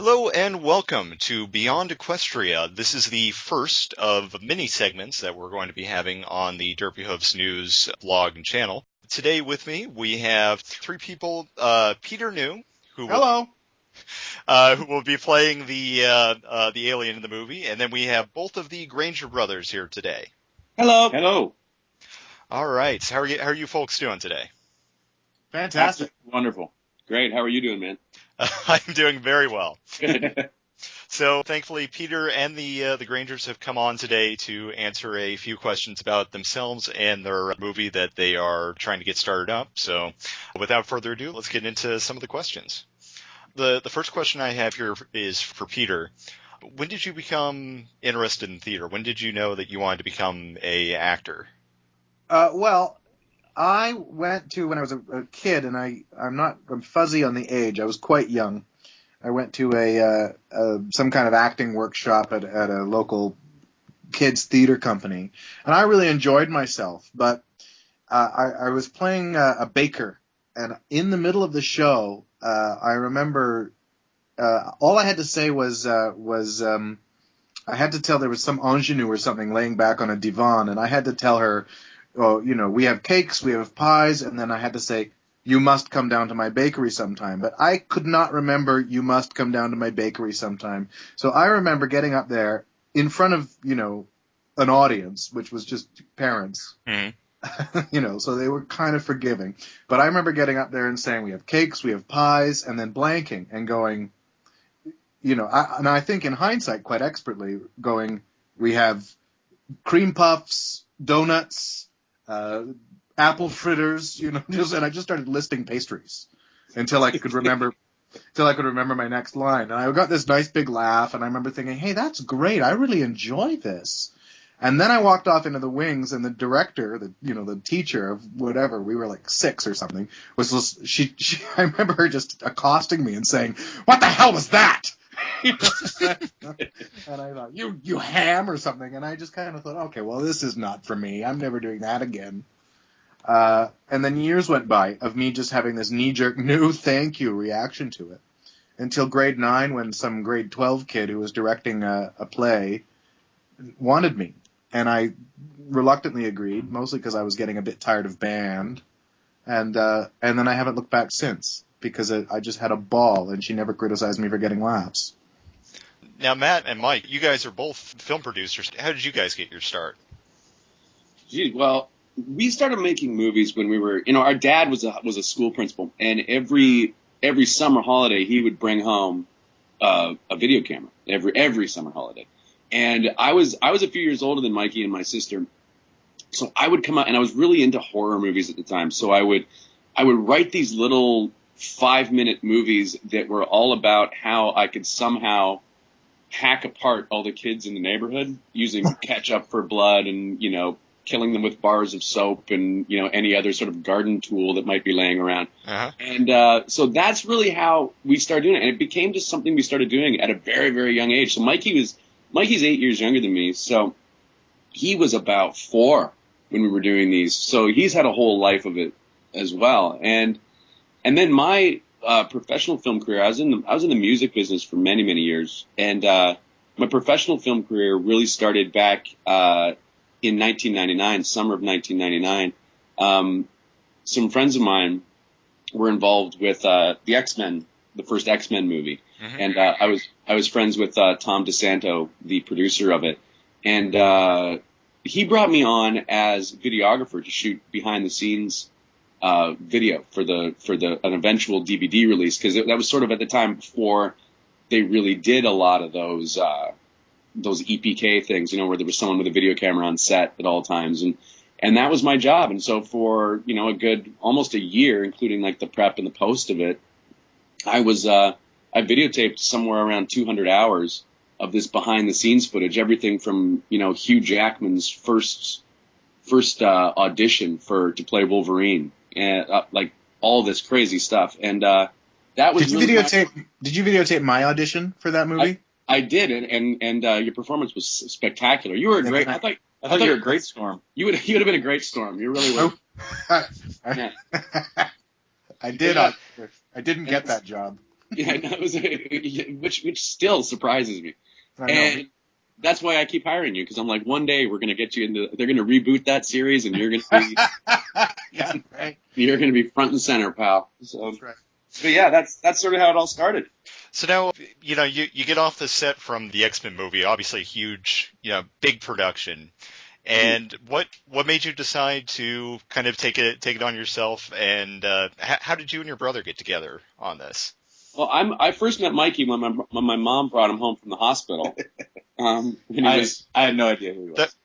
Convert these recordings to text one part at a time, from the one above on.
Hello and welcome to Beyond Equestria. This is the first of many segments that we're going to be having on the Derpy Hoofs News blog and channel. Today with me we have three people. Peter New, Hello. Who will be playing the alien in the movie, and then we have both of the Granger brothers here today. Hello. Hello. All right. How are you folks doing today? Fantastic. Wonderful. Great. How are you doing, man? I'm doing very well. Good. So thankfully, Peter and the Grangers have come on today to answer a few questions about themselves and their movie that they are trying to get started up. So without further ado, let's get into some of the questions. The first question I have here is for Peter. When did you become interested in theater? When did you know that you wanted to become an actor? Well, I went to, when I was a kid, and I'm fuzzy on the age. I was quite young. I went to some kind of acting workshop at a local kids theater company, and I really enjoyed myself. But I was playing a baker, and in the middle of the show, I remember all I had to say was I had to tell there was some ingenue or something laying back on a divan, and I had to tell her, oh, we have cakes, we have pies, and then I had to say, you must come down to my bakery sometime. But I could not remember, you must come down to my bakery sometime. So I remember getting up there in front of, an audience, which was just parents, so they were kind of forgiving. But I remember getting up there and saying, we have cakes, we have pies, and then blanking and going, and I think in hindsight quite expertly going, we have cream puffs, donuts, apple fritters, and I just started listing pastries until I could remember my next line. And I got this nice big laugh, and I remember thinking, hey, that's great. I really enjoy this. And then I walked off into the wings, and the director, the teacher of whatever, we were like 6 or something, she I remember her just accosting me and saying, what the hell was that? And I thought, you ham or something, and I just kind of thought, okay, well, this is not for me. I'm never doing that again. And then years went by of me just having this knee-jerk no thank you reaction to it until grade 9 when some grade 12 kid who was directing a play wanted me. And I reluctantly agreed, mostly because I was getting a bit tired of band. And then I haven't looked back since because I just had a ball, and she never criticized me for getting laughs. Now, Matt and Mike, you guys are both film producers. How did you guys get your start? Gee, well, we started making movies when we were, our dad was a school principal, and every summer holiday he would bring home a video camera every summer holiday. And I was a few years older than Mikey and my sister, so I would come out, and I was really into horror movies at the time. So I would write these little 5-minute movies that were all about how I could somehow hack apart all the kids in the neighborhood using ketchup for blood and, killing them with bars of soap and, any other sort of garden tool that might be laying around. Uh-huh. And so that's really how we started doing it. And it became just something we started doing at a very, very young age. So Mikey's 8 years younger than me. So he was about 4 when we were doing these. So he's had a whole life of it as well. And then my professional film career, I was in the music business for many, many years. And my professional film career really started back in 1999, summer of 1999. Some friends of mine were involved with the X-Men, the first X-Men movie. Mm-hmm. And I was friends with Tom DeSanto, the producer of it. And he brought me on as videographer to shoot behind the scenes video for an eventual DVD release, because that was sort of at the time before they really did a lot of those EPK things, where there was someone with a video camera on set at all times, and that was my job. And so for a good almost a year, including like the prep and the post of it, I videotaped somewhere around 200 hours of this behind the scenes footage, everything from Hugh Jackman's first audition to play Wolverine, and like all this crazy stuff. And that was Did you videotape my audition for that movie? I did, and your performance was spectacular. You were great. I thought you were a great Storm. You would have been a great Storm. You really were. I did. I didn't get that job. Yeah, that was which still surprises me. I know. And that's why I keep hiring you, because I'm like, one day we're gonna get you into. They're gonna reboot that series, and you're gonna be Yeah, right. you're gonna be front and center, pal. So, That's right. but yeah, that's sort of how it all started. So now, you get off the set from the X-Men movie, obviously a huge, big production. And what made you decide to kind of take it on yourself? And how did you and your brother get together on this? Well, I first met Mikey when my mom brought him home from the hospital. When I had no idea who he was.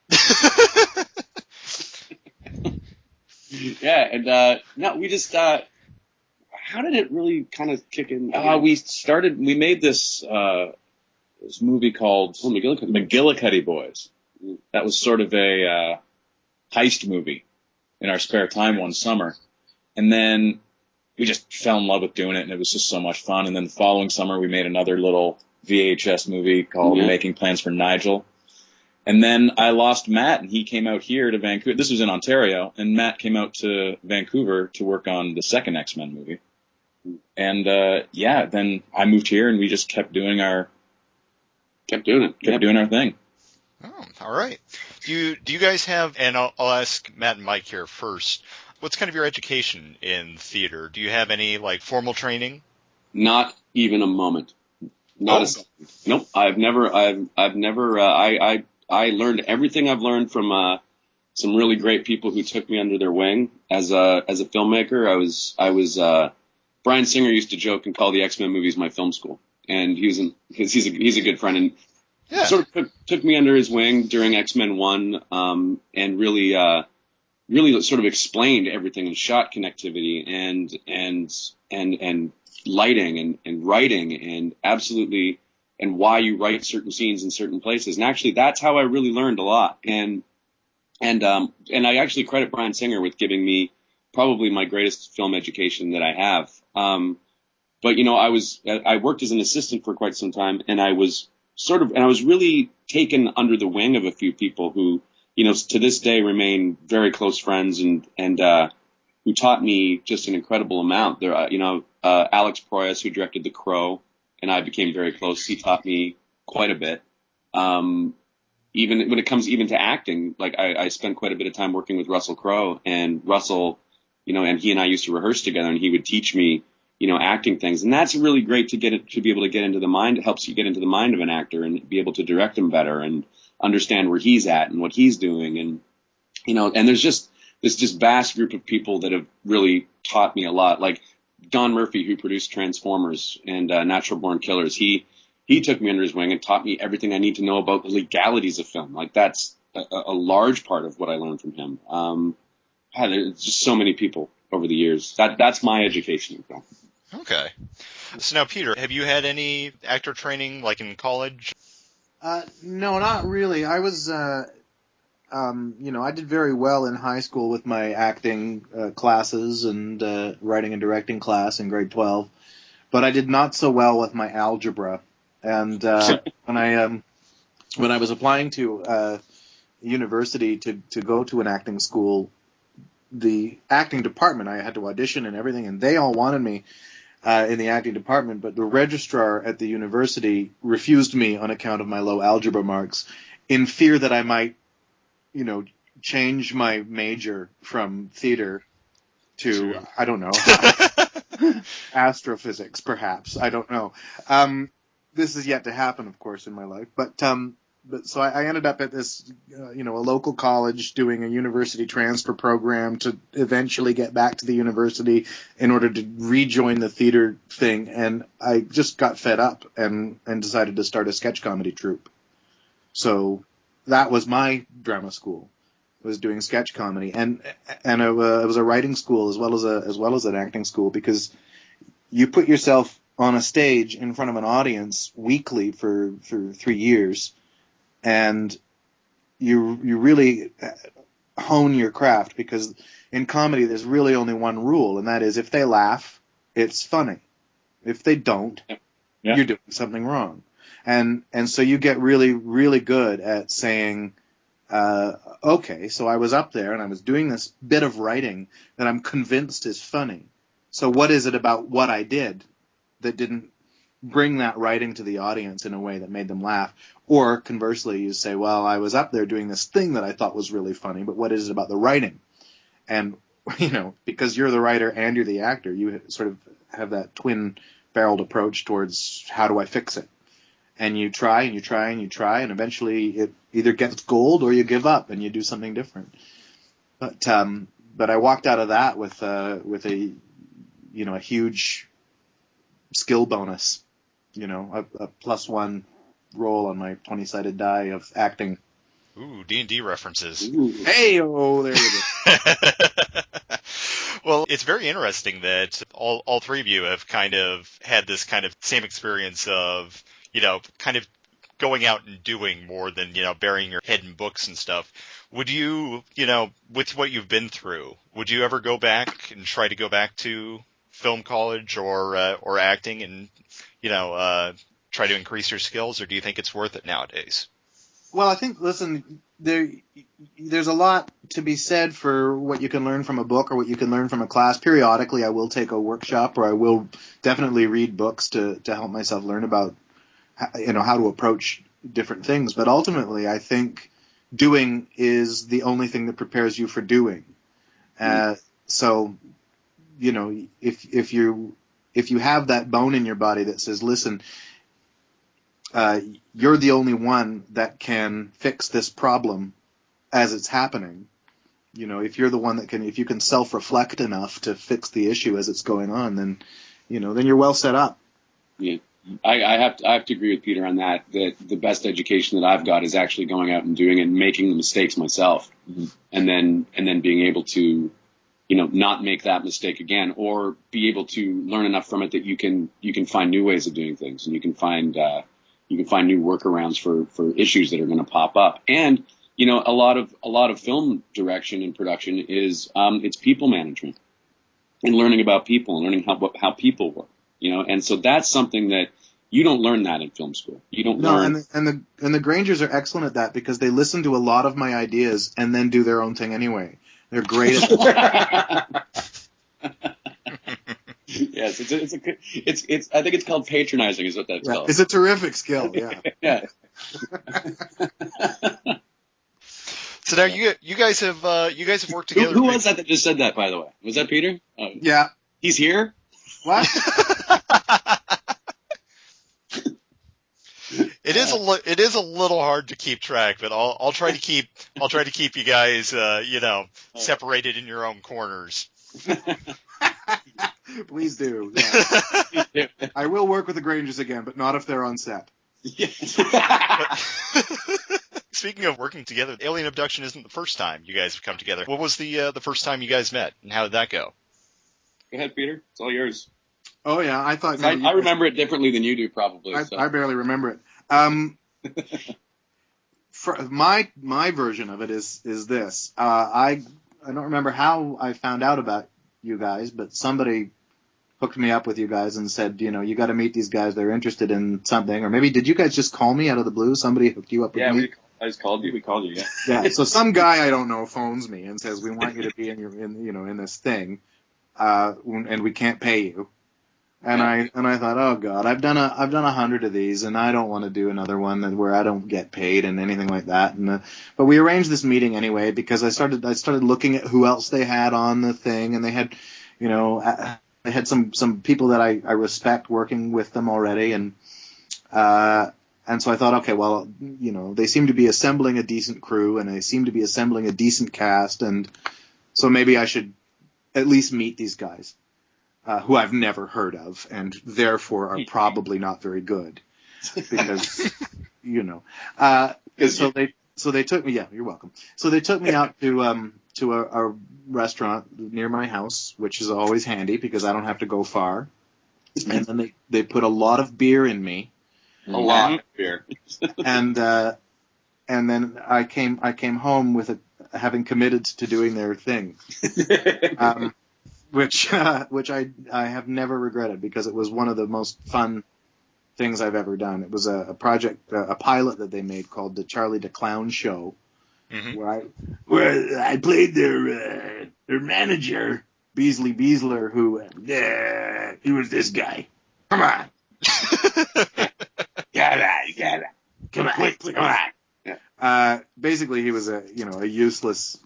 Yeah, and no, we just how did it really kind of kick in? We made this movie called McGillicuddy Boys. That was sort of a heist movie in our spare time one summer. And then we just fell in love with doing it, and it was just so much fun. And then the following summer, we made another little VHS movie called Making Plans for Nigel. And then I lost Matt, and he came out here to Vancouver. This was in Ontario, and Matt came out to Vancouver to work on the second X-Men movie. And then I moved here, and we just kept doing our thing. Oh, all right. Do you guys have? And I'll ask Matt and Mike here first. What's kind of your education in theater? Do you have any formal training? Not even a moment. Not a second. Nope. I've never. I learned everything I've learned from some really great people who took me under their wing as a filmmaker. I was Bryan Singer used to joke and call the X-Men movies my film school, and he's a good friend, and sort of took me under his wing during X-Men 1, and really sort of explained everything in shot connectivity and lighting and writing and absolutely. And why you write certain scenes in certain places. And actually, that's how I really learned a lot. And I actually credit Bryan Singer with giving me probably my greatest film education that I have. But I worked as an assistant for quite some time, and I was really taken under the wing of a few people who, to this day remain very close friends and who taught me just an incredible amount. There, Alex Proyas, who directed The Crow, and I became very close. He taught me quite a bit. Even when it comes even to acting, I spent quite a bit of time working with Russell Crowe, and Russell, and he and I used to rehearse together, and he would teach me, acting things. And that's really great to be able to get into the mind. It helps you get into the mind of an actor and be able to direct him better and understand where he's at and what he's doing. And, and there's just this vast group of people that have really taught me a lot. Like Don Murphy, who produced Transformers and Natural Born Killers, he took me under his wing and taught me everything I need to know about the legalities of film. That's a large part of what I learned from him. There's just so many people over the years. That's my education in film. Okay. So now, Peter, have you had any actor training in college? No, not really. I was, I did very well in high school with my acting classes and writing and directing class in grade 12, but I did not so well with my algebra. And when I was applying to university to go to an acting school, the acting department, I had to audition and everything, and they all wanted me in the acting department, but the registrar at the university refused me on account of my low algebra marks, in fear that I might, change my major from theater to, I don't know, astrophysics, perhaps. I don't know. This is yet to happen, of course, in my life. But so I ended up at this, a local college doing a university transfer program to eventually get back to the university in order to rejoin the theater thing. And I just got fed up and decided to start a sketch comedy troupe. So that was my drama school. I was doing sketch comedy, and it was a writing school as well as an acting school, because you put yourself on a stage in front of an audience weekly for 3 years. And you really hone your craft, because in comedy there's really only one rule, and that is if they laugh, it's funny. If they don't, you're doing something wrong. And so you get really, really good at saying, okay, so I was up there and I was doing this bit of writing that I'm convinced is funny. So what is it about what I did that didn't bring that writing to the audience in a way that made them laugh. Or conversely, you say, well, I was up there doing this thing that I thought was really funny, but what is it about the writing? And, because you're the writer and you're the actor, you sort of have that twin-barreled approach towards how do I fix it? And you try and you try and you try, and eventually it either gets gold or you give up and you do something different. But I walked out of that with a huge skill bonus, a +1 roll on my 20-sided die of acting. Ooh, D&D references. Hey, there you go. Well, it's very interesting that all three of you have kind of had this kind of same experience of, kind of going out and doing more than, burying your head in books and stuff. Would you, with what you've been through, would you ever go back and try to go back to film college or acting and, try to increase your skills, or do you think it's worth it nowadays? Well, I think, listen, there's a lot to be said for what you can learn from a book or what you can learn from a class. Periodically, I will take a workshop, or I will definitely read books to help myself learn about, how to approach different things. But ultimately, I think doing is the only thing that prepares you for doing. So, if you have that bone in your body that says, listen, you're the only one that can fix this problem as it's happening. If you're the one if you can self-reflect enough to fix the issue as it's going on, then you're well set up. Yeah. I have to agree with Peter on that the best education that I've got is actually going out and doing it and making the mistakes myself. Mm-hmm. And then being able to, not make that mistake again, or be able to learn enough from it that you can find new ways of doing things, and you can find new workarounds for issues that are going to pop up. And, a lot of film direction and production is, it's people management and learning about people and learning how people work, and so that's something that you don't learn that in film school. You don't learn. And the Grangers are excellent at that because they listen to a lot of my ideas and then do their own thing anyway. They're great at Yes, it's I think it's called patronizing is what that's called. It's a terrific skill, yeah. Yeah. So now you guys have worked together. Who was that just said that, by the way? Was that Peter? Oh. Yeah. He's here? What? It is a little hard to keep track, but I'll try to keep you guys separated in your own corners. Please do. Yeah. I will work with the Grangers again, but not if they're on set. Speaking of working together, Alien Abduction isn't the first time you guys have come together. What was the first time you guys met, and how did that go? Go ahead, Peter. It's all yours. Oh yeah, I thought. I remember it differently than you do, probably. I barely remember it. For my version of it is this. I don't remember how I found out about you guys, but somebody hooked me up with you guys and said, you got to meet these guys. They're interested in something. Or maybe did you guys just call me out of the blue? Somebody hooked you up with me? I just called you. We called you, yeah. Yeah. So some guy I don't know phones me and says, we want you to be in this thing, and we can't pay you. And I thought, oh God, I've done 100 of these, and I don't want to do another one where I don't get paid and anything like that. And but we arranged this meeting anyway because I started looking at who else they had on the thing, and they had, they had some people that I respect working with them already, and so I thought, okay, well, they seem to be assembling a decent crew, and they seem to be assembling a decent cast, and so maybe I should at least meet these guys. Who I've never heard of, and therefore are probably not very good, because So they took me. Yeah, you're welcome. So they took me out to a restaurant near my house, which is always handy because I don't have to go far. And then they put a lot of beer in me. A lot of beer. and then I came home with having committed to doing their thing. Which I have never regretted because it was one of the most fun things I've ever done. It was a project, a pilot that they made called the Charlie the Clown Show, mm-hmm. where I played their manager, Beasley Beasler, who he was this guy. Come on, Yeah. Come on, come on. Basically, he was a useless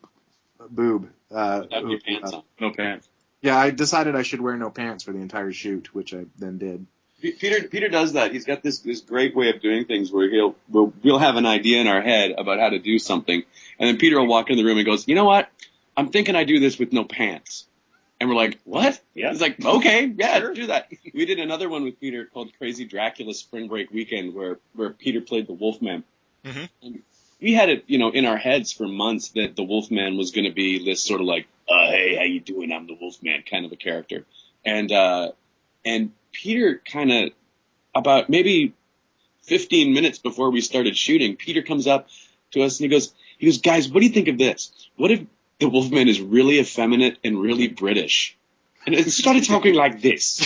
boob. Without your pants on. No pants. Yeah, I decided I should wear no pants for the entire shoot, which I then did. Peter does that. He's got this great way of doing things where we'll have an idea in our head about how to do something, and then Peter will walk in the room and goes, "You know what? I'm thinking I do this with no pants." And we're like, "What?" Yeah. He's like, "Okay, yeah, sure. Do that." We did another one with Peter called Crazy Dracula Spring Break Weekend, where Peter played the Wolfman. Mm-hmm. And we had it, in our heads for months that the Wolfman was going to be this sort of like, "Hey, how you doing? I'm the Wolfman," kind of a character. And Peter kind of, about maybe 15 minutes before we started shooting, Peter comes up to us and he goes, "Guys, what do you think of this? What if the Wolfman is really effeminate and really British?" And it started talking like this.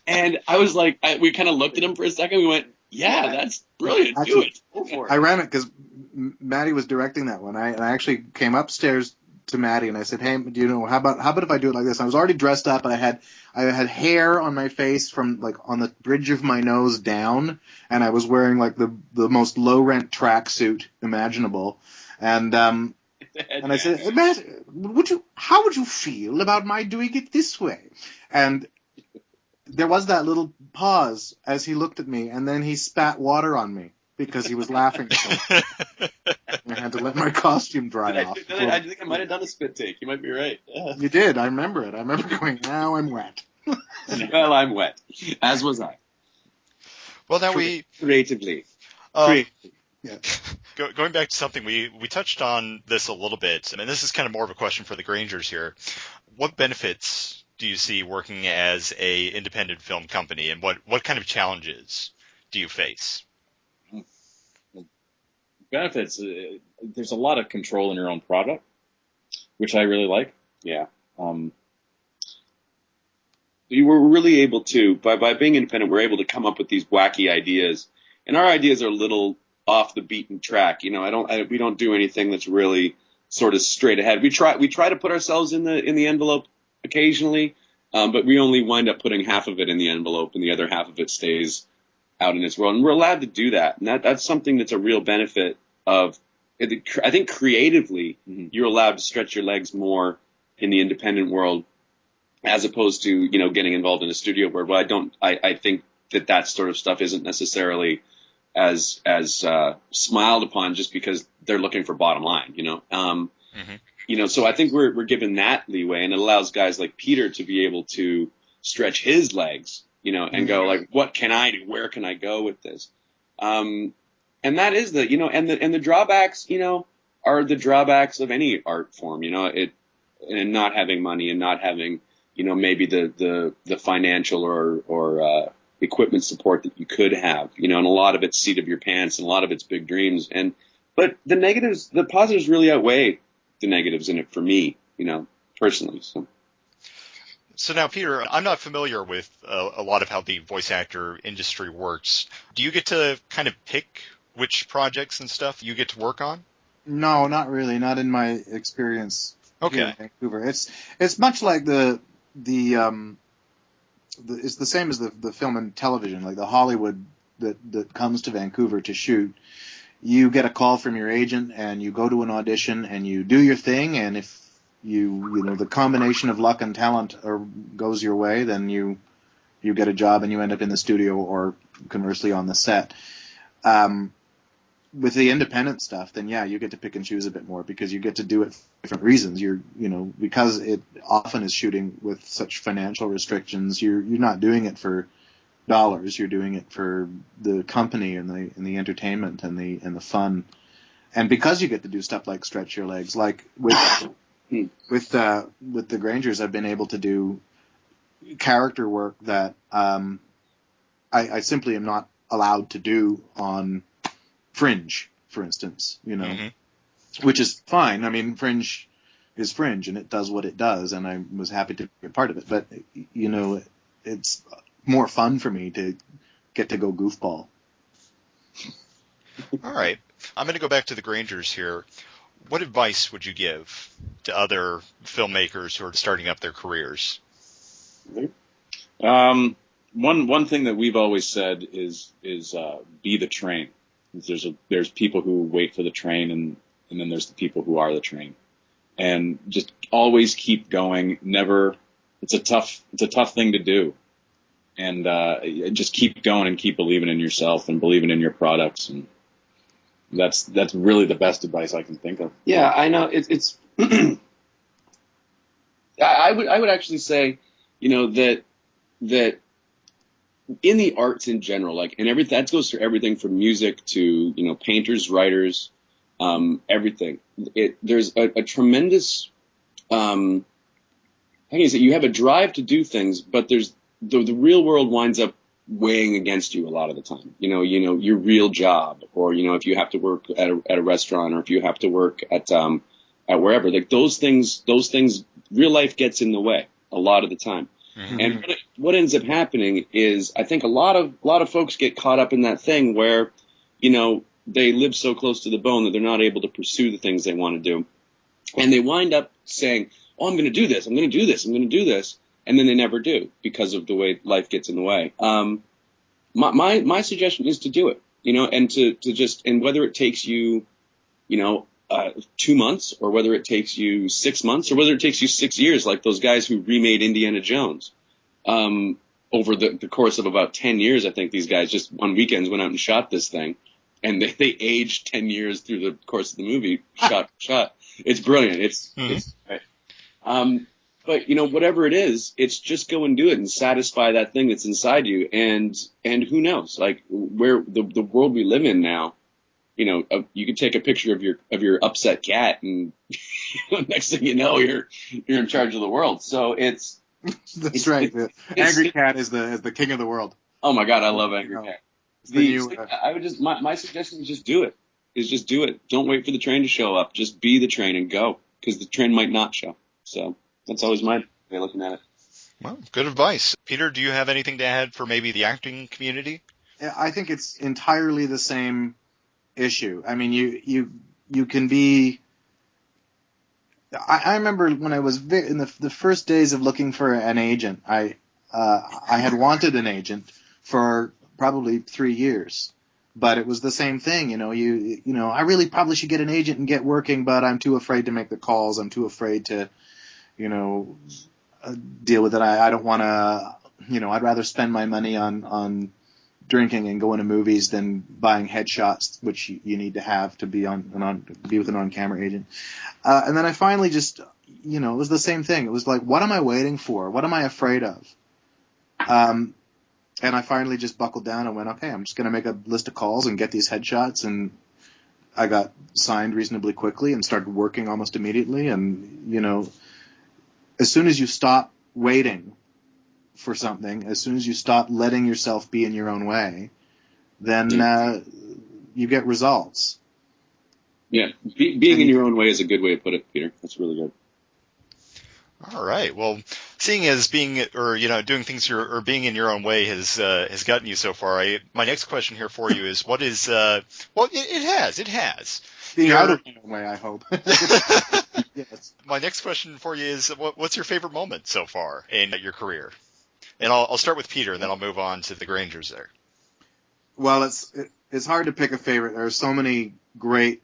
And I was like, we kind of looked at him for a second. We went, "Yeah, that's brilliant. Do it. Go for it." I ran it because Maddie was directing that one. I actually came upstairs to Maddie and I said, "Hey, how about if I do it like this?" I was already dressed up and I had hair on my face from like on the bridge of my nose down, and I was wearing like the most low rent tracksuit imaginable, and I said, "Hey, Matt, how would you feel about my doing it this way?" And there was that little pause as he looked at me, and then he spat water on me because he was laughing so much. I had to let my costume dry off. I think I might have done a spit take. You might be right. Yeah. You did. I remember it. I remember going, "Now I'm wet." Well, I'm wet. As was I. Well, now Creatively. Yeah. Going back to something, we touched on this a little bit. I mean, this is kind of more of a question for the Grangers here. What benefits do you see working as a independent film company, and what kind of challenges do you face? Benefits, there's a lot of control in your own product, which I really like. Yeah. You were really able to, by being independent, we're able to come up with these wacky ideas, and our ideas are a little off the beaten track. We don't do anything that's really sort of straight ahead. We try to put ourselves in the envelope occasionally, but we only wind up putting half of it in the envelope, and the other half of it stays out in its world. And we're allowed to do that, and that's something that's a real benefit of. I think creatively, you're allowed to stretch your legs more in the independent world, as opposed to getting involved in a studio world. Well, I think that sort of stuff isn't necessarily as smiled upon just because they're looking for bottom line. So I think we're given that leeway, and it allows guys like Peter to be able to stretch his legs, and go like, what can I do? Where can I go with this? And that is and the drawbacks, are the drawbacks of any art form, and not having money and not having, maybe the financial or equipment support that you could have, and a lot of it's seat of your pants and a lot of it's big dreams. But the positives really outweigh the negatives in it for me, personally. So now, Peter, I'm not familiar with a lot of how the voice actor industry works. Do you get to kind of pick which projects and stuff you get to work on? No, not really. Not in my experience. Okay. Here in Vancouver. It's much like it's the same as the film and television, like the Hollywood that comes to Vancouver to shoot. You get a call from your agent and you go to an audition and you do your thing, and if the combination of luck and talent goes your way, then you get a job and you end up in the studio or conversely on the set. With the independent stuff, then yeah, you get to pick and choose a bit more because you get to do it for different reasons. Because it often is shooting with such financial restrictions, you're not doing it for dollars. You're doing it for the company and the entertainment and the fun. And because you get to do stuff like stretch your legs, like with the Grangers, I've been able to do character work that I simply am not allowed to do on Fringe, for instance, which is fine. I mean, Fringe is Fringe, and it does what it does, and I was happy to be a part of it. But, it's more fun for me to get to go goofball. All right. I'm going to go back to the Grangers here. What advice would you give to other filmmakers who are starting up their careers? one thing that we've always said is be the train. There's people who wait for the train, and then there's the people who are the train, and just always keep going. Never. It's a tough thing to do, and just keep going and keep believing in yourself and believing in your products, and that's really the best advice I can think of. Yeah, I know it's. I would actually say, that in the arts in general, like, and everything that goes for everything from music to painters, writers, everything. There's a tremendous. How can you say, you have a drive to do things, but there's the real world winds up weighing against you a lot of the time. Your real job, or if you have to work at a restaurant, or if you have to work at wherever, like those things, real life gets in the way a lot of the time. Mm-hmm. And what ends up happening is, I think a lot of folks get caught up in that thing where, they live so close to the bone that they're not able to pursue the things they want to do, and they wind up saying, "Oh, I'm going to do this. I'm going to do this. I'm going to do this," and then they never do because of the way life gets in the way. My suggestion is to do it, and to just, and whether it takes you, 2 months, or whether it takes you 6 months, or whether it takes you 6 years, like those guys who remade Indiana Jones. Over the course of about 10 years, I think these guys just on weekends went out and shot this thing, and they aged 10 years through the course of the movie, shot. It's brilliant. It's but whatever it is, it's just go and do it and satisfy that thing that's inside you. And who knows, like, where the world we live in now, you can take a picture of your upset cat, and next thing you know, you're in charge of the world. So it's right. Angry Cat is the king of the world. Oh my God, I love Angry Cat. I would just my suggestion is just do it. Just do it. Don't wait for the train to show up. Just be the train and go, because the train might not show. So that's always my way of looking at it. Well, good advice. Peter, do you have anything to add for maybe the acting community? I think it's entirely the same issue. I mean, you can be. I remember when I was in the first days of looking for an agent, I had wanted an agent for probably 3 years, but it was the same thing. I really probably should get an agent and get working, but I'm too afraid to make the calls. I'm too afraid to, deal with it. I don't want to, I'd rather spend my money on drinking and going to movies than buying headshots, which you need to have to be be with an on-camera agent. And then I finally just, it was the same thing. It was like, what am I waiting for? What am I afraid of? And I finally just buckled down and went, okay, I'm just going to make a list of calls and get these headshots. And I got signed reasonably quickly and started working almost immediately. And, as soon as you stop waiting for something, as soon as you stop letting yourself be in your own way, then you get results. Yeah, being in your own way is a good way to put it, Peter. That's really good. All right. Well, seeing as being, or doing things or being in your own way has gotten you so far, my next question here for you is, what is it has being out of your own way, I hope. Yes. My next question for you is, what's your favorite moment so far in your career? And I'll start with Peter, and then I'll move on to the Grangers there. Well, it's hard to pick a favorite. There are so many great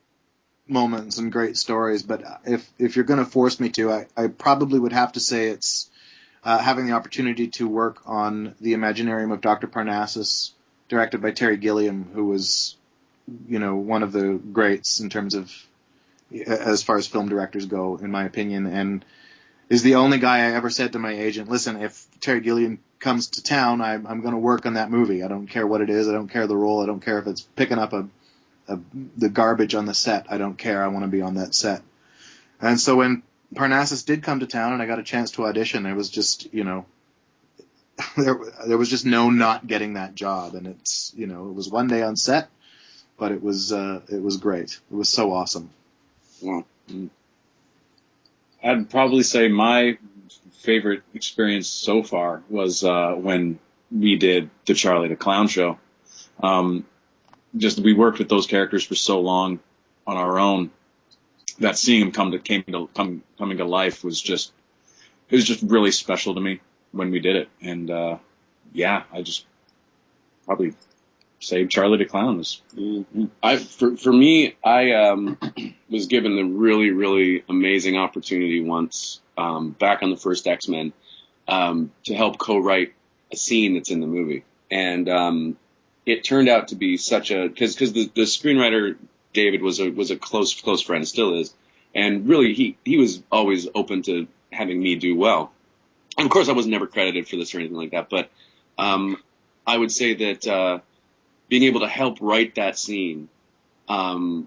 moments and great stories, but if you're going to force me to, I probably would have to say it's having the opportunity to work on The Imaginarium of Dr. Parnassus, directed by Terry Gilliam, who was, one of the greats in terms of, as far as film directors go, in my opinion, and is the only guy I ever said to my agent, listen, if Terry Gilliam comes to town, I'm going to work on that movie. I don't care what it is. I don't care the role. I don't care if it's picking up the garbage on the set. I don't care. I want to be on that set. And so when Parnassus did come to town and I got a chance to audition, it was just, there was just no not getting that job. And it's, it was one day on set, but it was great. It was so awesome. Wow. I'd probably say my favorite experience so far was when we did the Charlie the Clown Show. We worked with those characters for so long on our own that seeing them coming to life was just really special to me when we did it. And yeah, I just probably say Charlie the Clown was. For me, I was given the really, really amazing opportunity once, back on the first X-Men, to help co-write a scene that's in the movie. And it turned out to be such a, because the screenwriter, David, was a close friend, still is. And really, he was always open to having me do well. And of course, I was never credited for this or anything like that. But I would say that being able to help write that scene, and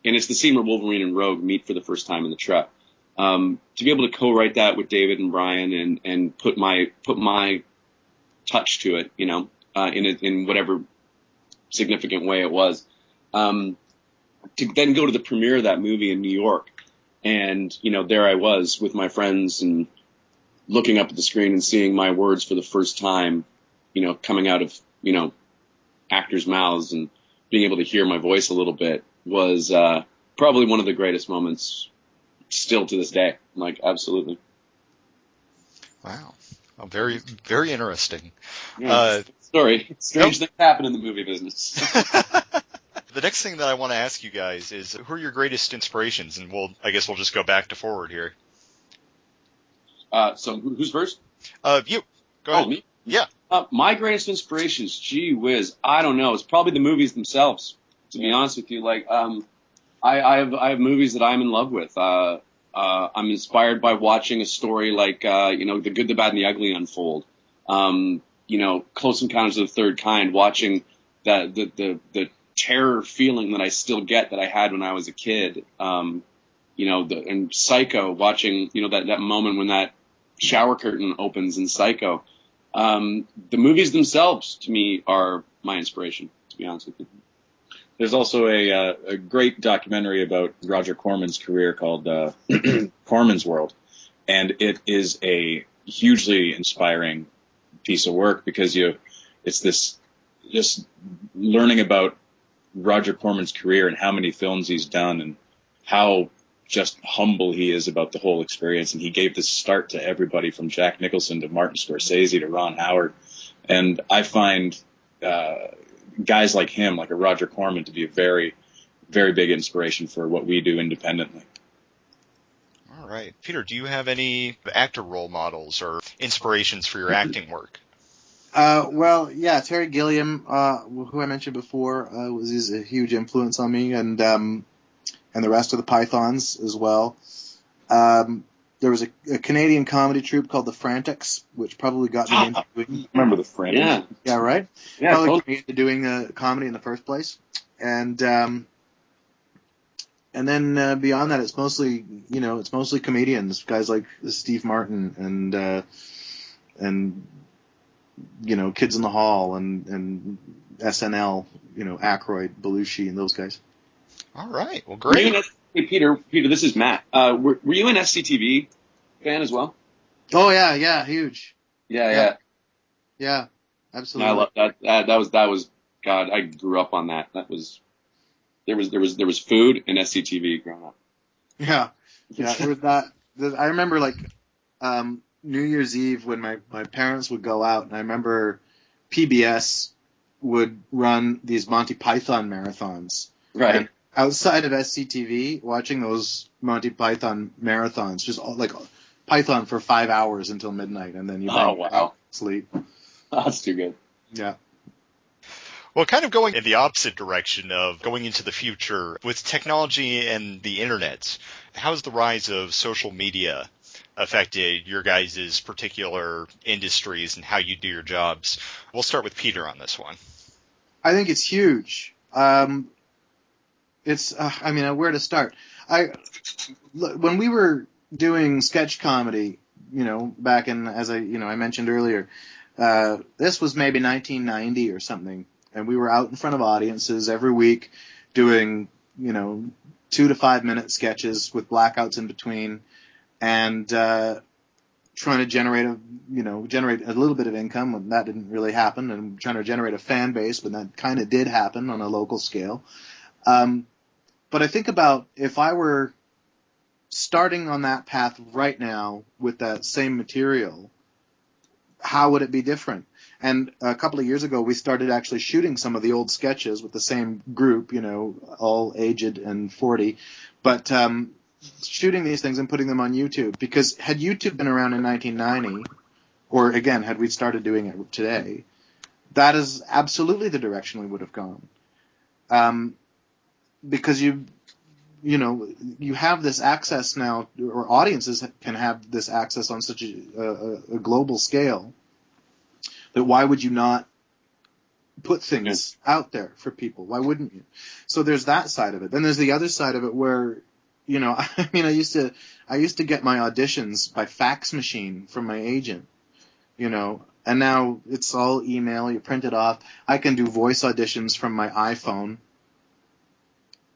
it's the scene where Wolverine and Rogue meet for the first time in the truck. To be able to co-write that with David and Brian and put my touch to it, you know, in whatever significant way it was, to then go to the premiere of that movie in New York, and you know, there I was with my friends and looking up at the screen and seeing my words for the first time, you know, coming out of, you know, actors' mouths and being able to hear my voice a little bit was probably one of the greatest moments still to this day. Like, absolutely. Wow. Well, very, very interesting. Yeah, story. Strange things happen in the movie business. The next thing that I want to ask you guys is, who are your greatest inspirations? And I guess we'll just go back to forward here. So who's first? You. Go ahead. Oh, me? Yeah. My greatest inspirations, gee whiz, I don't know. It's probably the movies themselves, to be honest with you. Like, I have movies that I'm in love with. I'm inspired by watching a story like, you know, The Good, the Bad, and the Ugly unfold. You know, Close Encounters of the Third Kind, watching the terror feeling that I still get that I had when I was a kid. You know, and Psycho, watching, you know, that moment when that shower curtain opens in Psycho. The movies themselves, to me, are my inspiration, to be honest with you. There's also a great documentary about Roger Corman's career called Corman's World, and it is a hugely inspiring piece of work because it's this just learning about Roger Corman's career and how many films he's done and how just humble he is about the whole experience. And he gave this start to everybody from Jack Nicholson to Martin Scorsese to Ron Howard. And I find guys like him, like a Roger Corman, to be a very, very big inspiration for what we do independently. All right. Peter, do you have any actor role models or inspirations for your acting work? Well, yeah, Terry Gilliam, who I mentioned before, is a huge influence on me, and the rest of the Pythons as well. There was a Canadian comedy troupe called The Frantics, which probably got me into doing. Remember The Frantics? Yeah, right. Yeah, probably totally. got me into doing comedy in the first place, and then beyond that, it's mostly comedians, guys like Steve Martin and you know, Kids in the Hall and SNL, you know, Aykroyd, Belushi, and those guys. All right. Well, great. Hey, Peter, This is Matt. Were you an SCTV fan as well? Oh yeah, huge. Yeah. Yeah, absolutely. I love that. That was God. I grew up on that. That was there was food and SCTV growing up. Yeah. There was that. I remember like New Year's Eve when my parents would go out, and I remember PBS would run these Monty Python marathons. Right. And outside of SCTV, watching those Monty Python marathons, just like Python for 5 hours until midnight, and then you sleep. Oh, that's too good. Yeah. Well, kind of going in the opposite direction of going into the future with technology and the internet, how's the rise of social media affected your guys' particular industries and how you do your jobs? We'll start with Peter on this one. I think it's huge. It's, where to start? When we were doing sketch comedy, you know, back in, as I mentioned earlier, this was maybe 1990 or something, and we were out in front of audiences every week doing, you know, 2 to 5 minute sketches with blackouts in between, and trying to generate a little bit of income. When that didn't really happen, and trying to generate a fan base, but that kind of did happen on a local scale. But I think about if I were starting on that path right now with that same material, how would it be different? And a couple of years ago, we started actually shooting some of the old sketches with the same group, all aged and 40, but shooting these things and putting them on YouTube. Because had YouTube been around in 1990, or again, had we started doing it today, that is absolutely the direction we would have gone. Because you have this access now, or audiences can have this access on such a global scale, that why would you not put things out there for people? Why wouldn't you? So there's that side of it. Then there's the other side of it where, I used to get my auditions by fax machine from my agent, and now it's all email. You print it off. I can do voice auditions from my iPhone,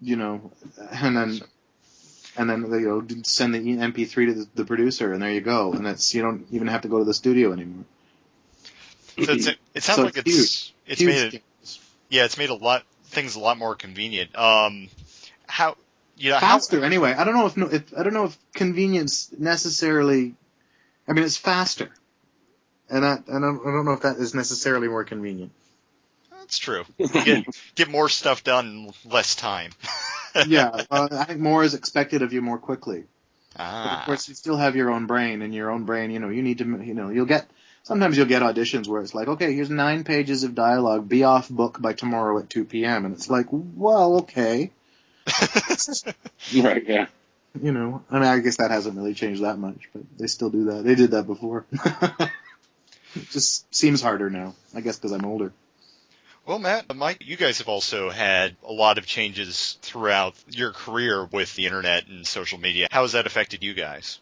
and then send the MP3 to the producer, and there you go. And you don't even have to go to the studio anymore. So it sounds like it's made things a lot more convenient. Faster anyway. I don't know if convenience necessarily. I mean, it's faster, and I don't know if that is necessarily more convenient. That's true. You get more stuff done in less time. Yeah, I think more is expected of you more quickly. But of course, you still have your own brain, and your own brain, you need to, sometimes you'll get auditions where it's like, okay, here's 9 pages of dialogue, be off book by tomorrow at 2 p.m. And it's like, well, okay. Right, yeah. I guess that hasn't really changed that much, but they still do that. They did that before. It just seems harder now, I guess because I'm older. Well, Matt, Mike, you guys have also had a lot of changes throughout your career with the internet and social media. How has that affected you guys?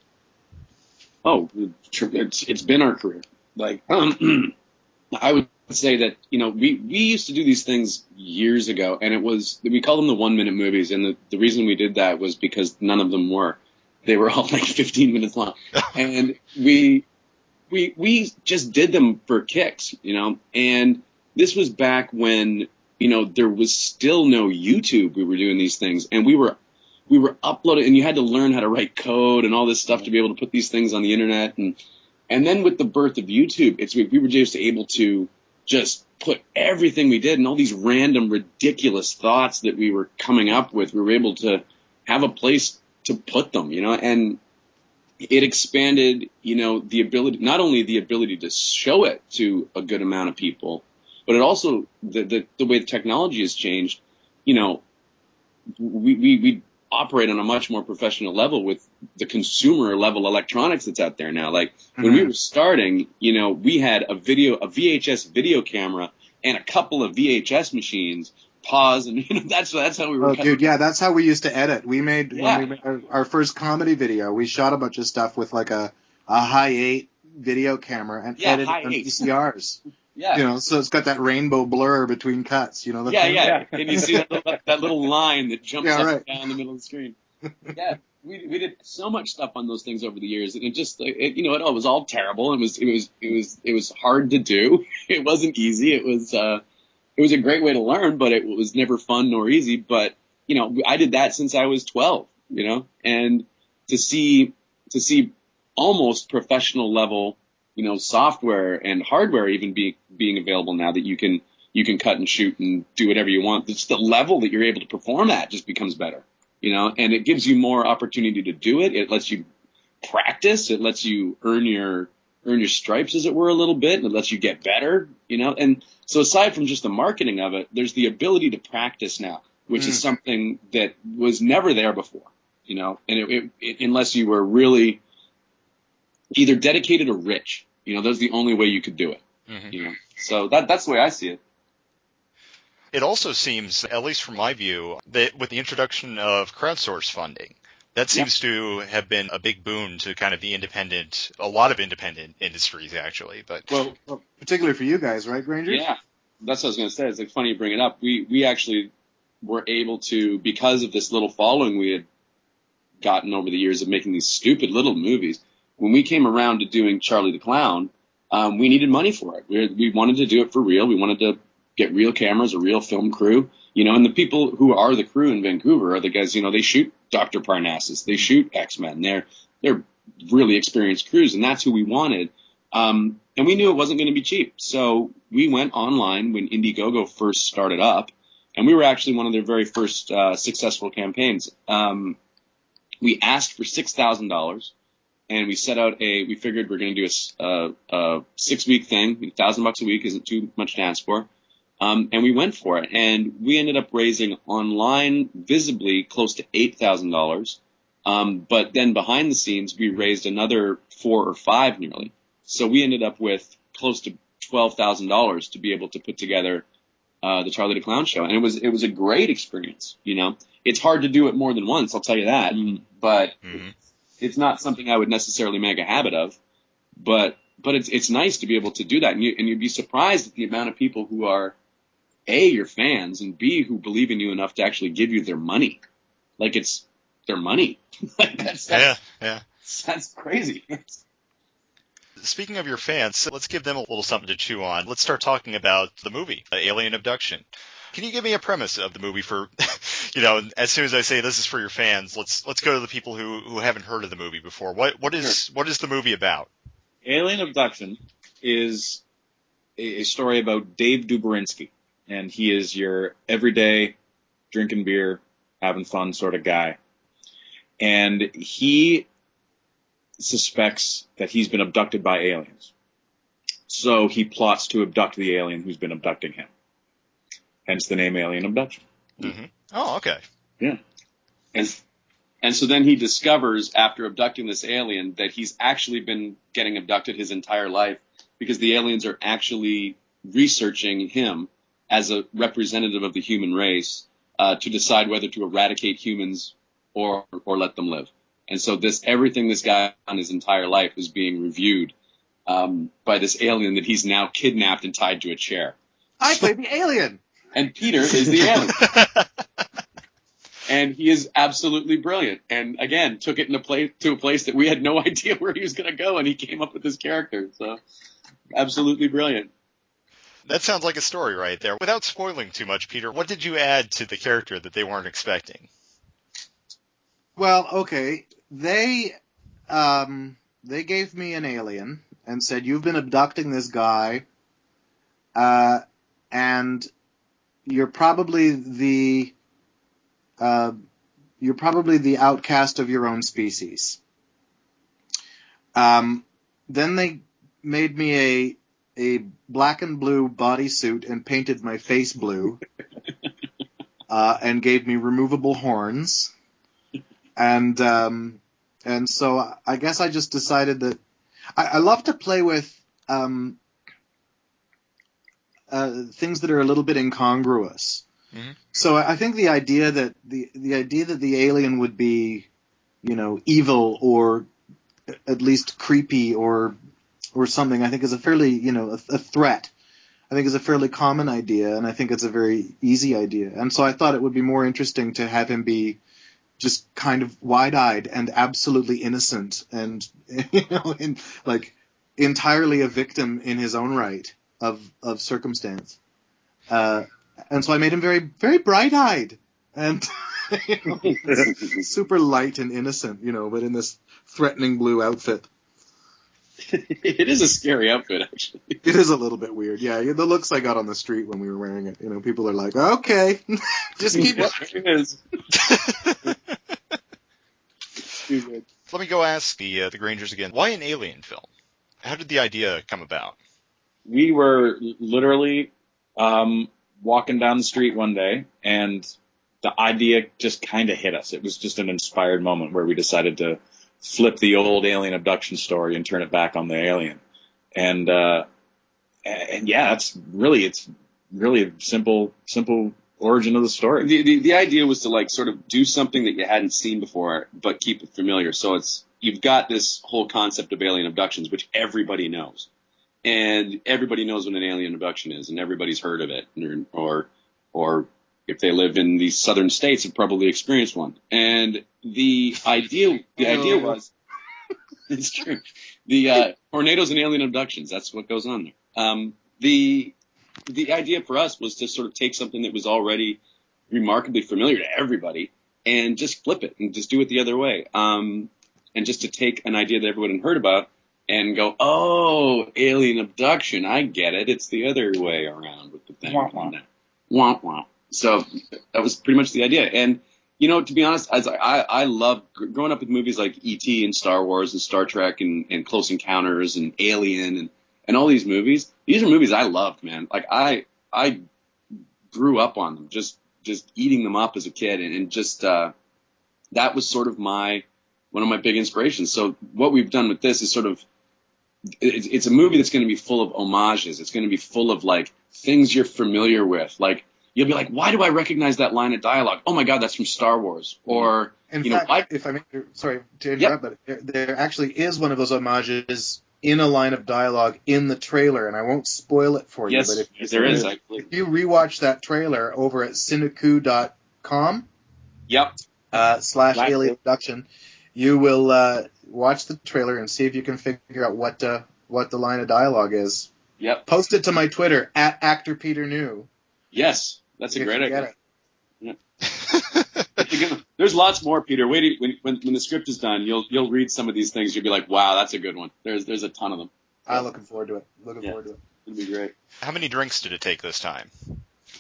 Oh, it's been our career. Like, I would say that, we used to do these things years ago, and we called them the 1-minute movies, and the reason we did that was because none of them were. They were all like 15 minutes long. And we just did them for kicks, and this was back when, there was still no YouTube. We were doing these things, and we were uploading, and you had to learn how to write code and all this stuff to be able to put these things on the internet. And then with the birth of YouTube, we were just able to just put everything we did and all these random, ridiculous thoughts that we were coming up with. We were able to have a place to put them, and it expanded, the ability, not only the ability to show it to a good amount of people, but it also, the way the technology has changed, we operate on a much more professional level with the consumer level electronics that's out there now. Like when we were starting, we had a VHS video camera and a couple of VHS machines. Pause, and that's how we were. Oh, dude, yeah, that's how we used to edit. When we made our first comedy video, we shot a bunch of stuff with like a high 8 video camera and edited on VCRs. Yeah. So it's got that rainbow blur between cuts, And you see that little line that jumps up and down the middle of the screen. Yeah. We did so much stuff on those things over the years, and it was all terrible. It was hard to do. It wasn't easy. It was a great way to learn, but it was never fun nor easy. But, I did that since I was 12, and to see almost professional level, software and hardware even being available now that you can cut and shoot and do whatever you want. It's the level that you're able to perform at just becomes better, and it gives you more opportunity to do it. It lets you practice. It lets you earn your stripes, as it were, a little bit, and it lets you get better, and so aside from just the marketing of it, there's the ability to practice now, which is something that was never there before, and it unless you were really either dedicated or rich, that's the only way you could do it, so that's the way I see it. It also seems, at least from my view, that with the introduction of crowdsource funding, that seems to have been a big boon to kind of a lot of independent industries, actually. But well, particularly for you guys, right, Granger? Yeah, that's what I was going to say. It's like funny you bring it up. We actually were able to, because of this little following we had gotten over the years of making these stupid little movies, when we came around to doing Charlie the Clown, we needed money for it. We wanted to do it for real. We wanted to get real cameras, a real film crew, and the people who are the crew in Vancouver are the guys, they shoot Dr. Parnassus, they shoot X-Men. They're really experienced crews, and that's who we wanted. And we knew it wasn't going to be cheap. So we went online when Indiegogo first started up, and we were actually one of their very first successful campaigns. We asked for $6,000, and we set out we figured we're going to do a 6-week thing. $1,000 a week isn't too much to ask for. And we went for it, and we ended up raising online visibly close to $8,000. But then behind the scenes, we raised another 4 or 5 nearly. So we ended up with close to $12,000 to be able to put together the Charlie the Clown show, and it was a great experience. You know, it's hard to do it more than once, I'll tell you that. But it's not something I would necessarily make a habit of. But it's nice to be able to do that, and you'd be surprised at the amount of people who are A, your fans, and B, who believe in you enough to actually give you their money. Like it's their money. That's crazy. Speaking of your fans, let's give them a little something to chew on. Let's start talking about the movie, Alien Abduction. Can you give me a premise of the movie for, as soon as I say this is for your fans, let's go to the people who haven't heard of the movie before. What is the movie about? Alien Abduction is a story about Dave Duberinsky, and he is your everyday drinking beer, having fun sort of guy. And he suspects that he's been abducted by aliens. So he plots to abduct the alien who's been abducting him. Hence the name Alien Abduction. Mm-hmm. Oh, okay. Yeah. And so then he discovers, after abducting this alien, that he's actually been getting abducted his entire life because the aliens are actually researching him as a representative of the human race to decide whether to eradicate humans or let them live. And so everything this guy on his entire life is being reviewed by this alien that he's now kidnapped and tied to a chair. I played the alien. And Peter is the alien. And he is absolutely brilliant. And again, took it to a place that we had no idea where he was going to go, and he came up with this character. So absolutely brilliant. That sounds like a story right there. Without spoiling too much, Peter, what did you add to the character that they weren't expecting? Well, okay. They gave me an alien and said, you've been abducting this guy, and you're probably the outcast of your own species. Then they made me a black and blue bodysuit and painted my face blue, and gave me removable horns. And so I guess I just decided that I love to play with things that are a little bit incongruous. Mm-hmm. So I think the idea that the alien would be, evil or at least creepy or something, I think is a fairly, a threat. I think is a fairly common idea, and I think it's a very easy idea. And so I thought it would be more interesting to have him be just kind of wide-eyed and absolutely innocent and, entirely a victim in his own right of circumstance. And so I made him very, very bright-eyed and super light and innocent, but in this threatening blue outfit. It is a scary outfit, actually. It is a little bit weird, yeah. The looks I got on the street when we were wearing it, people are like, okay, just keep it. Let me go ask the Grangers again. Why an alien film? How did the idea come about? We were literally walking down the street one day, and the idea just kind of hit us. It was just an inspired moment where we decided to flip the old alien abduction story and turn it back on the alien. And yeah, it's really a simple origin of the story. The idea was to sort of do something that you hadn't seen before, but keep it familiar. So you've got this whole concept of alien abductions, which everybody knows. And everybody knows what an alien abduction is, and everybody's heard of it, or if they live in the southern states, have probably experienced one. And the idea was, it's true. The tornadoes and alien abductions, that's what goes on there. The idea for us was to sort of take something that was already remarkably familiar to everybody and just flip it and just do it the other way. And just to take an idea that everyone had heard about and go, oh, alien abduction. I get it. It's the other way around with the thing. Wah, wah. Wah, wah. So that was pretty much the idea. And, you know, to be honest, I love growing up with movies like E.T. and Star Wars and Star Trek and Close Encounters and Alien and all these movies. These are movies I loved, man. Like I grew up on them, just eating them up as a kid, and just that was sort of one of my big inspirations. So what we've done with this is sort of it's a movie that's going to be full of homages. It's going to be full of like things you're familiar with. Like you'll be like, why do I recognize that line of dialogue? Oh my God, that's from Star Wars. Or in fact, if I may, sorry to interrupt, but there actually is one of those homages in a line of dialogue in the trailer, and I won't spoil it for you. Yes, but if there is. Actually. If you rewatch that trailer over at cineku.com Yep. /alien abduction, you will watch the trailer and see if you can figure out what the line of dialogue is. Yep. Post it to my Twitter at actor Peter New. Yes, that's a great idea. Yeah. There's lots more, Peter. Wait, when the script is done, you'll read some of these things. You'll be like, wow, that's a good one. There's a ton of them. I'm looking forward to it. Forward to it. It'll be great. How many drinks did it take this time?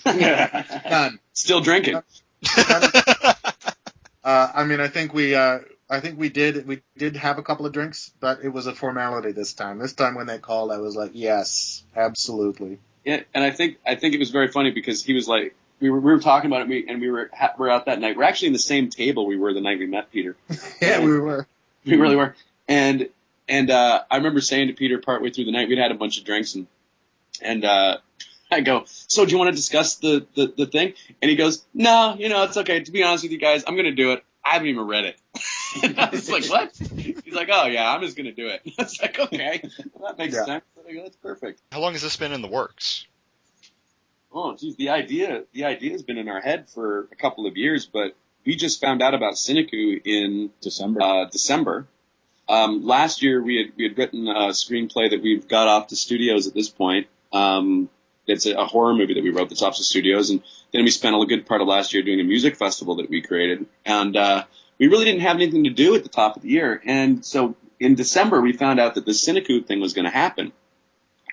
None. Still drinking. None. I mean, I think we did have a couple of drinks, but it was a formality this time. This time when they called, I was like, yes, absolutely. Yeah, and I think it was very funny because he was like, we were talking about it, and we were out that night. We're actually in the same table we were the night we met Peter. Yeah, we were. We really were. And I remember saying to Peter partway through the night, we'd had a bunch of drinks, and I go, so do you want to discuss the thing? And he goes, no, it's okay. To be honest with you guys, I'm going to do it. I haven't even read it. And I was like, what? He's like, oh, yeah, I'm just going to do it. I was like, okay, well, that makes sense. I go, that's perfect. How long has this been in the works? Oh, geez, the idea has been in our head for a couple of years, but we just found out about Cineku in December. Last year we had written a screenplay that we've got off the studios at this point. It's a horror movie that we wrote that's off the studios, and then we spent a good part of last year doing a music festival that we created, and we really didn't have anything to do at the top of the year, and so in December we found out that the Cineku thing was going to happen.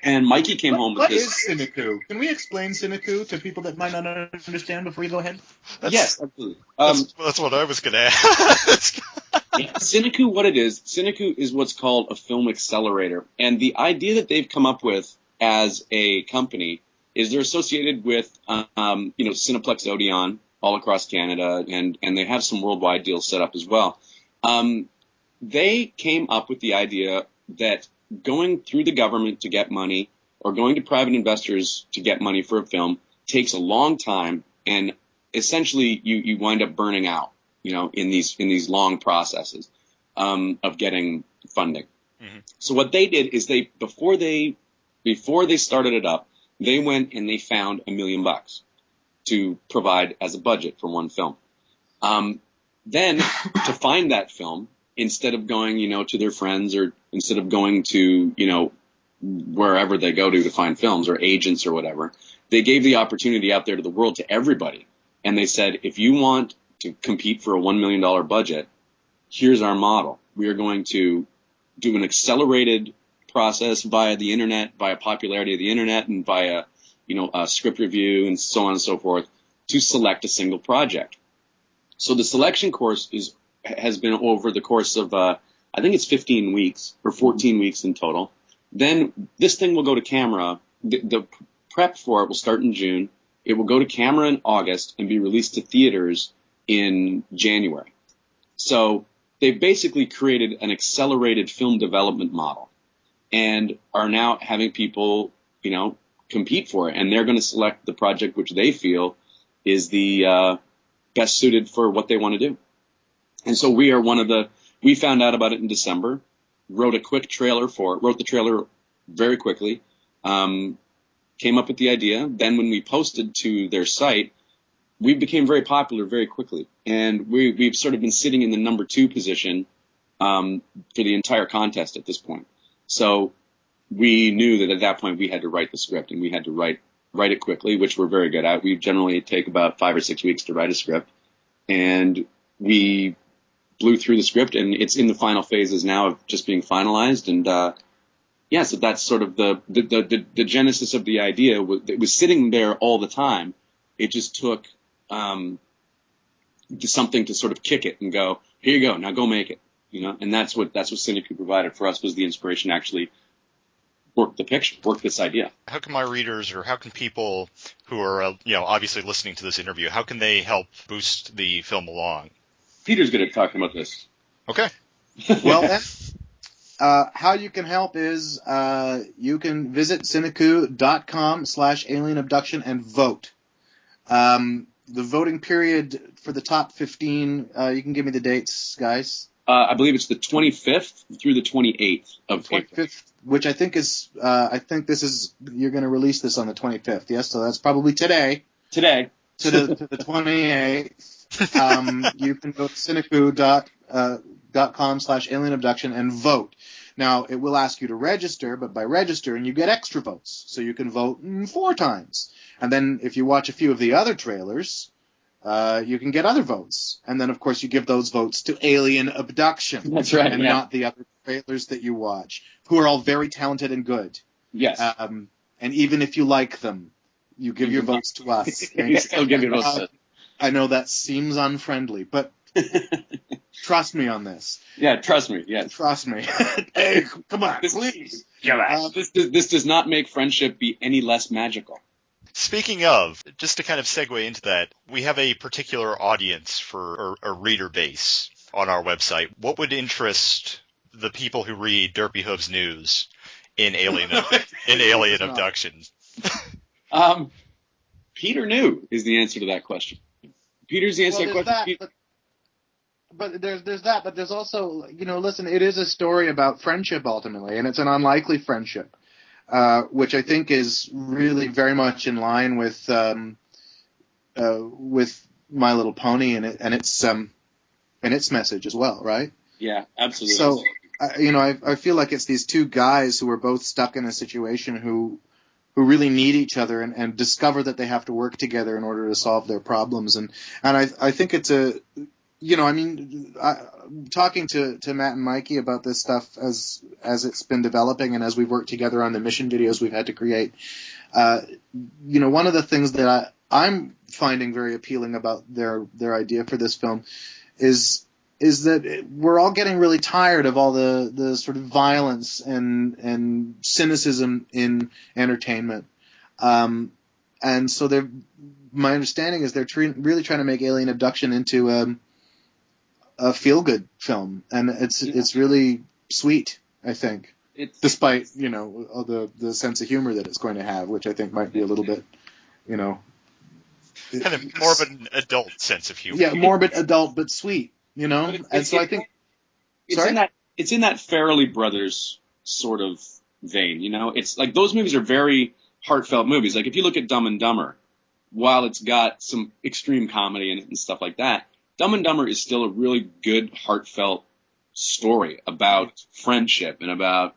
And Mikey came home with this. What is Cineku? Can we explain Cineku to people that might not understand before you go ahead? Yes, absolutely. That's what I was going to ask. Cineku, what it is, Cineku is what's called a film accelerator. And the idea that they've come up with as a company is they're associated with, Cineplex Odeon all across Canada, and they have some worldwide deals set up as well. They came up with the idea that going through the government to get money or going to private investors to get money for a film takes a long time, and essentially you wind up burning out, in these long processes of getting funding. Mm-hmm. So what they did is before they started it up, they went and they found $1 million to provide as a budget for one film. Then to find that film, instead of going, to their friends or instead of going to, wherever they go to find films or agents or whatever, they gave the opportunity out there to the world, to everybody. And they said, if you want to compete for a $1 million budget, here's our model. We are going to do an accelerated process via the internet, via popularity of the internet, and via, a script review and so on and so forth to select a single project. So the selection course has been over the course of, I think it's 15 weeks or 14 weeks in total. Then this thing will go to camera. The prep for it will start in June. It will go to camera in August and be released to theaters in January. So they've basically created an accelerated film development model and are now having people, compete for it. And they're going to select the project which they feel is the best suited for what they want to do. And so we found out about it in December, wrote a quick trailer for it, wrote the trailer very quickly, came up with the idea. Then when we posted to their site, we became very popular very quickly. And we've sort of been sitting in the number 2 position for the entire contest at this point. So we knew that at that point we had to write the script, and we had to write it quickly, which we're very good at. We generally take about 5 or 6 weeks to write a script. And we blew through the script, and it's in the final phases now of just being finalized, and so that's sort of the genesis of the idea. It was sitting there all the time. It just took something to sort of kick it and go, here you go, now go make it. And that's what Cineku provided for us, was the inspiration to actually work the picture, work this idea. How can my readers, or how can people who are, obviously listening to this interview, how can they help boost the film along? Peter's good at talking about this. Okay. Well, how you can help is you can visit Cineku.com/alien abduction and vote. The voting period for the top 15, you can give me the dates, guys. I believe it's the 25th through the 28th of April. 25th, which I think is, you're going to release this on the 25th, yes? So that's probably today. Today. To the 28th. You can go to Cineku.com/alien abduction and vote. Now, it will ask you to register, but by registering, you get extra votes. So you can vote 4 times. And then if you watch a few of the other trailers, you can get other votes. And then, of course, you give those votes to Alien Abduction. That's right. And not the other trailers that you watch, who are all very talented and good. Yes. And even if you like them, you give your votes to us. I'll give your votes to us. I know that seems unfriendly, but trust me on this. Yeah, trust me. Yes. Trust me. Hey, come on, please. This does not make friendship be any less magical. Speaking of, just to kind of segue into that, we have a particular audience for a reader base on our website. What would interest the people who read Derpy Hooves News in Alien Abduction? Peter knew is the answer to that question. Peter's the answer to that question. But there's that, but there's also, listen, it is a story about friendship ultimately, and it's an unlikely friendship. Which I think is really very much in line with My Little Pony and its message as well, right? Yeah, absolutely. So, I feel like it's these two guys who are both stuck in a situation who really need each other and discover that they have to work together in order to solve their problems, and I think it's a. Talking to Matt and Mikey about this stuff as it's been developing and as we've worked together on the mission videos we've had to create, one of the things that I'm finding very appealing about their idea for this film is that we're all getting really tired of all the sort of violence and cynicism in entertainment. And so my understanding is they're really trying to make Alien Abduction into a feel-good film, and it's really sweet, I think, despite all the sense of humor that it's going to have, which I think might be a little bit, kind of more of an adult sense of humor. Yeah, morbid adult but sweet, and so I think it's in that Farrelly Brothers sort of vein, It's like those movies are very heartfelt movies. Like if you look at Dumb and Dumber, while it's got some extreme comedy in it and stuff like that, Dumb and Dumber is still a really good, heartfelt story about friendship and about,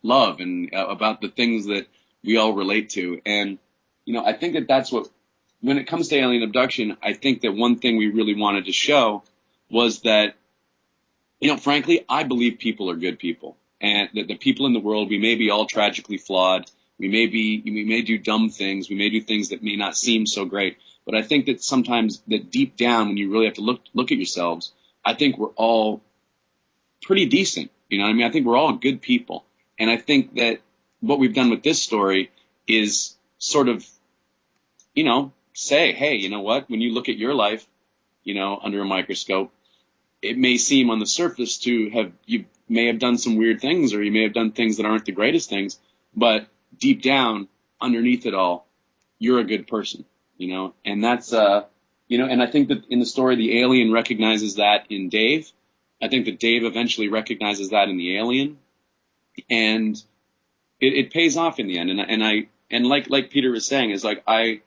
love and about the things that we all relate to. And, I think that's what, when it comes to Alien Abduction, I think that one thing we really wanted to show was that, frankly, I believe people are good people. And that the people in the world, we may be all tragically flawed. We may do dumb things. We may do things that may not seem so great. But I think that sometimes that deep down, when you really have to look at yourselves, I think we're all pretty decent. I think we're all good people. And I think that what we've done with this story is sort of, say, hey, you know what? When you look at your life, under a microscope, it may seem on the surface you may have done some weird things, or you may have done things that aren't the greatest things. But deep down, underneath it all, you're a good person. And that's, and I think that in the story, the alien recognizes that in Dave. I think that Dave eventually recognizes that in the alien, and it pays off in the end. And like Peter was saying, is like, I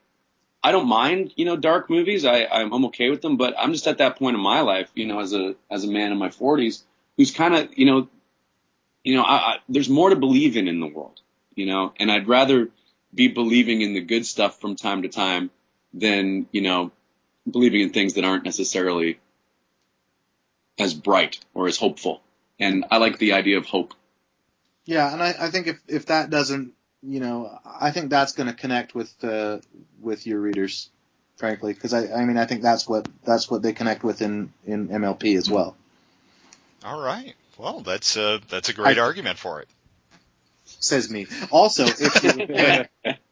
don't mind, dark movies. I'm okay with them, but I'm just at that point in my life, as a man in my 40s, who's kind of, there's more to believe in the world, and I'd rather be believing in the good stuff from time to time than, believing in things that aren't necessarily as bright or as hopeful. And I like the idea of hope. Yeah, and I think if that doesn't, I think that's going to connect with your readers, frankly, because I mean I think that's what they connect with in MLP as well. All right. Well, that's a great argument for it. Says me. Also,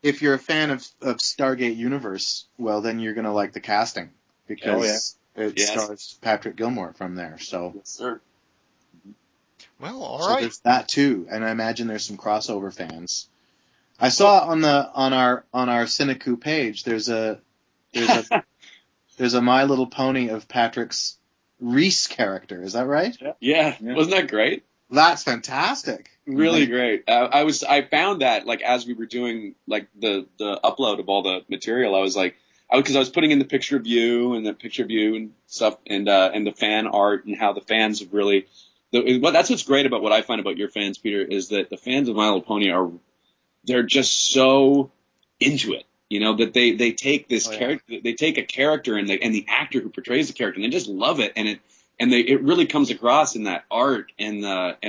if you're a fan of Stargate Universe, well, then you're going to like the casting because it stars Patrick Gilmore from there. So, Yes, sir. Well, all so right. there's that too, and I imagine there's some crossover fans. I saw on our Cinecoup page there's a My Little Pony of Patrick's Reese character. Is that right? Yeah. Wasn't that great? That's fantastic. Really great. I found that like as we were doing like the upload of all the material, I was like, because I was putting in the picture of you and stuff, and the fan art and how the fans have really. That's what's great about what I find about your fans, Peter, is that the fans of My Little Pony they're just so into it. That they take this character, they take a character and the actor who portrays the character, and they just love it, and it really comes across in that art and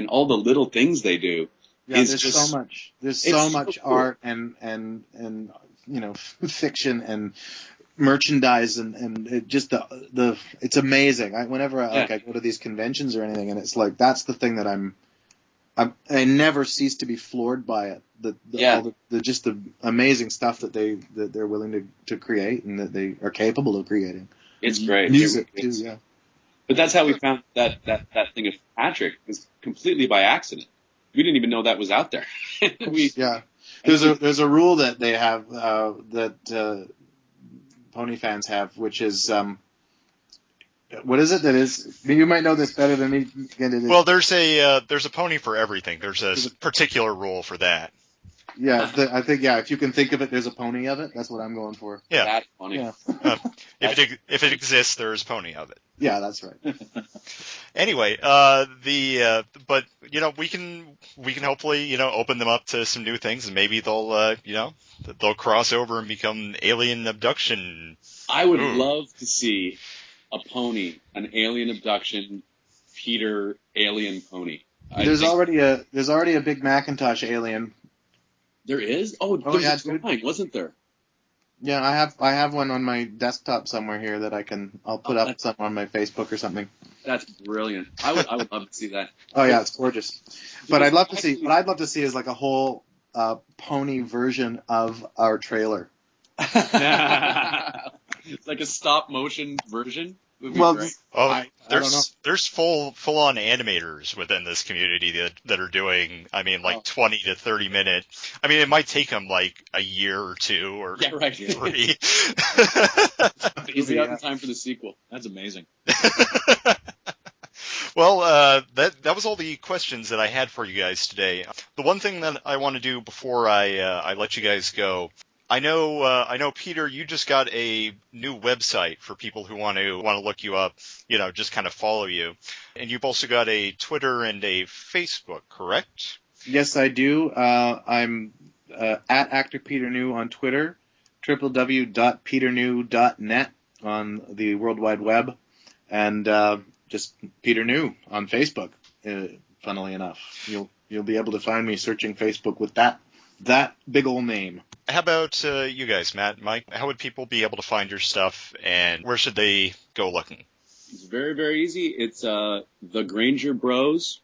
all the little things they do. Yeah, there's so much cool. art and fiction and merchandise and it just it's amazing. Whenever I go to these conventions or anything, and it's like that's the thing that I never cease to be floored by it. All the amazing stuff that they're willing to create and that they are capable of creating. It's great. Music too, yeah. But that's how we found that thing of Patrick was completely by accident. We didn't even know that was out there. There's a rule that they have that pony fans have, which is what is it that is? You might know this better than me. Well, there's a pony for everything. There's a particular rule for that. Yeah, I think if you can think of it, there's a pony of it. That's what I'm going for. Yeah, that's funny. Yeah. If it exists, there's pony of it. Yeah, that's right. Anyway, but we can hopefully open them up to some new things, and maybe they'll they'll cross over and become alien abduction. I would love to see a pony, an alien abduction, Peter alien pony. There's already a big Macintosh alien. There is? Oh yeah, a drawing, wasn't there? Yeah, I have one on my desktop somewhere here that I'll put up something on my Facebook or something. That's brilliant. I would love to see that. Oh yeah, it's gorgeous. But I'd love to see what I'd love to see is like a whole pony version of our trailer. It's like a stop motion version. Well, there's full on animators within this community that are doing, 20 to 30 minute. I mean, it might take them like a year or two or 3. Easy out in time for the sequel. That's amazing. Well, that was all the questions that I had for you guys today. The one thing that I want to do before I let you guys go. I know, Peter, you just got a new website for people who want to look you up, just kind of follow you. And you've also got a Twitter and a Facebook, correct? Yes, I do. I'm at Actor Peter New on Twitter, www.peternew.net on the World Wide Web, and just Peter New on Facebook. Funnily enough, you'll be able to find me searching Facebook with that big old name. How about you guys, Matt, Mike? How would people be able to find your stuff, and where should they go looking? It's very, very easy. It's the Granger Bros,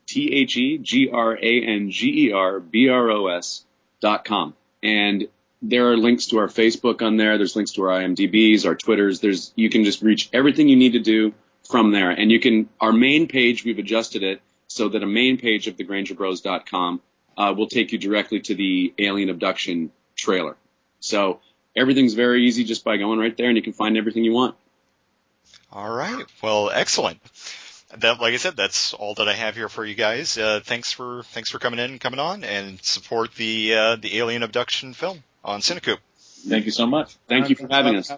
TheGrangerbros.com. And there are links to our Facebook on there. There's links to our IMDb's, our Twitters. You can just reach everything you need to do from there. And our main page, we've adjusted it so that a main page of thegrangerbros.com will take you directly to the alien abduction trailer. So everything's very easy just by going right there, and you can find everything you want. All right. Well, excellent. Like I said, that's all that I have here for you guys. Thanks for coming in and coming on and support the alien abduction film on Cinecoup. Thank you so much. Thank you for having us.